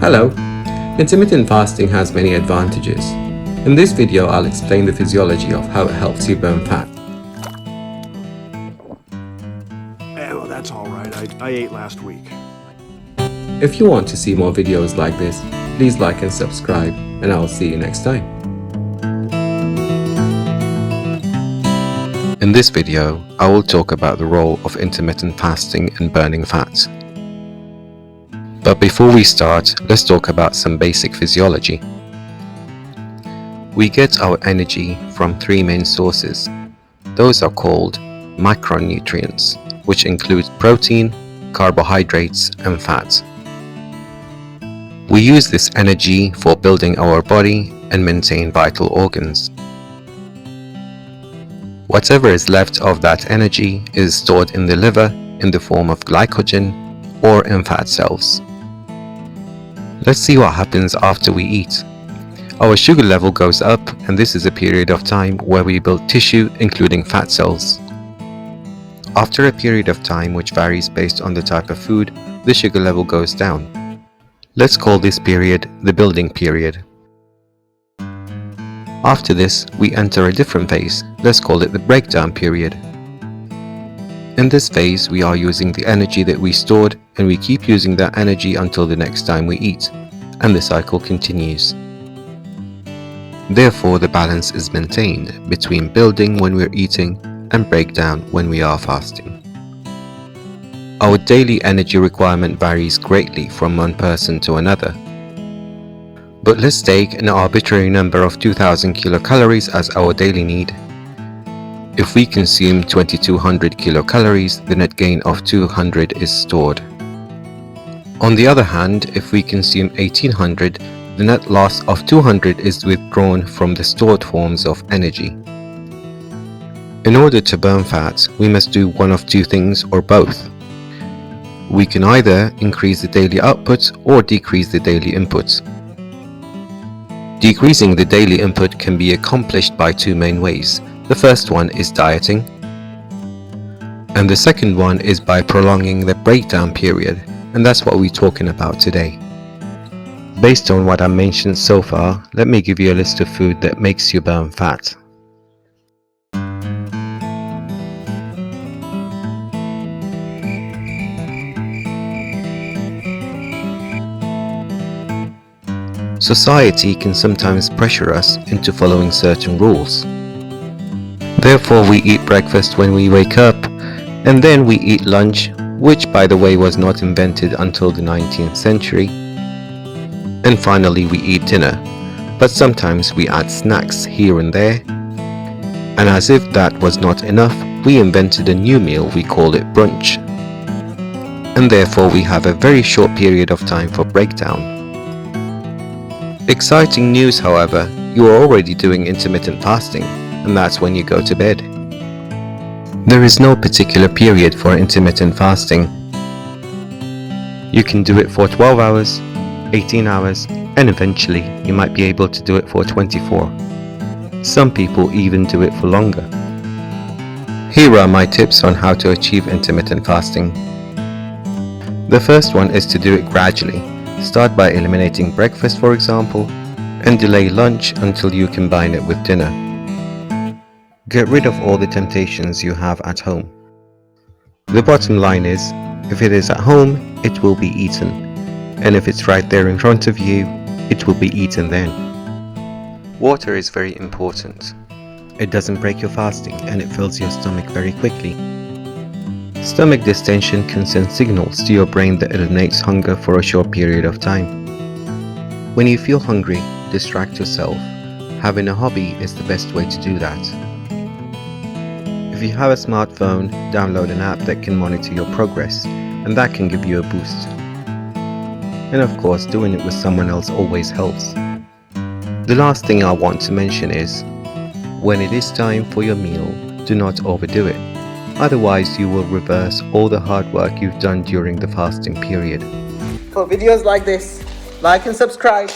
Hello! Intermittent fasting has many advantages. In this video, I'll explain the physiology of how it helps you burn fat. Well, that's alright. I ate last week. If you want to see more videos like this, please like and subscribe, and I'll see you next time. In this video, I will talk about the role of intermittent fasting in burning fat. But before we start, let's talk about some basic physiology. We get our energy from three main sources. Those are called macronutrients, which include protein, carbohydrates, and fat. We use this energy for building our body and maintain vital organs. Whatever is left of that energy is stored in the liver in the form of glycogen or in fat cells. Let's see what happens after we eat. Our sugar level goes up, and this is a period of time where we build tissue, including fat cells. After a period of time, which varies based on the type of food, the sugar level goes down. Let's call this period the building period. After this, we enter a different phase. Let's call it the breakdown period. In this phase, we are using the energy that we stored, and we keep using that energy until the next time we eat, and the cycle continues. Therefore, the balance is maintained between building when we're eating and breakdown when we are fasting. Our daily energy requirement varies greatly from one person to another. But let's take an arbitrary number of 2000 kilocalories as our daily need. If we consume 2200 kilocalories, the net gain of 200 is stored. On the other hand, if we consume 1800, the net loss of 200 is withdrawn from the stored forms of energy. In order to burn fat, we must do one of two things or both. We can either increase the daily output or decrease the daily input. Decreasing the daily input can be accomplished by two main ways. The first one is dieting, and the second one is by prolonging the breakdown period, and that's what we're talking about today. Based on what I mentioned so far, let me give you a list of food that makes you burn fat. Society can sometimes pressure us into following certain rules. Therefore, we eat breakfast when we wake up, and then we eat lunch, which by the way was not invented until the 19th century. And finally, we eat dinner, but sometimes we add snacks here and there. And as if that was not enough, we invented a new meal, we call it brunch. And therefore, we have a very short period of time for breakdown. Exciting news, however, you are already doing intermittent fasting, and that's when you go to bed. There is no particular period for intermittent fasting. You can do it for 12 hours, 18 hours, and eventually you might be able to do it for 24. Some people even do it for longer. Here are my tips on how to achieve intermittent fasting. The first one is to do it gradually. Start by eliminating breakfast, for example, and delay lunch until you combine it with dinner. Get rid of all the temptations you have at home. The bottom line is, if it is at home, it will be eaten, and if it's right there in front of you, it will be eaten then. Water is very important. It doesn't break your fasting, and it fills your stomach very quickly. Stomach distension can send signals to your brain that eliminates hunger for a short period of time. When you feel hungry, distract yourself. Having a hobby is the best way to do that. If you have a smartphone, download an app that can monitor your progress, and that can give you a boost. And of course, doing it with someone else always helps. The last thing I want to mention is, when it is time for your meal, do not overdo it. Otherwise, you will reverse all the hard work you've done during the fasting period. For videos like this, like and subscribe.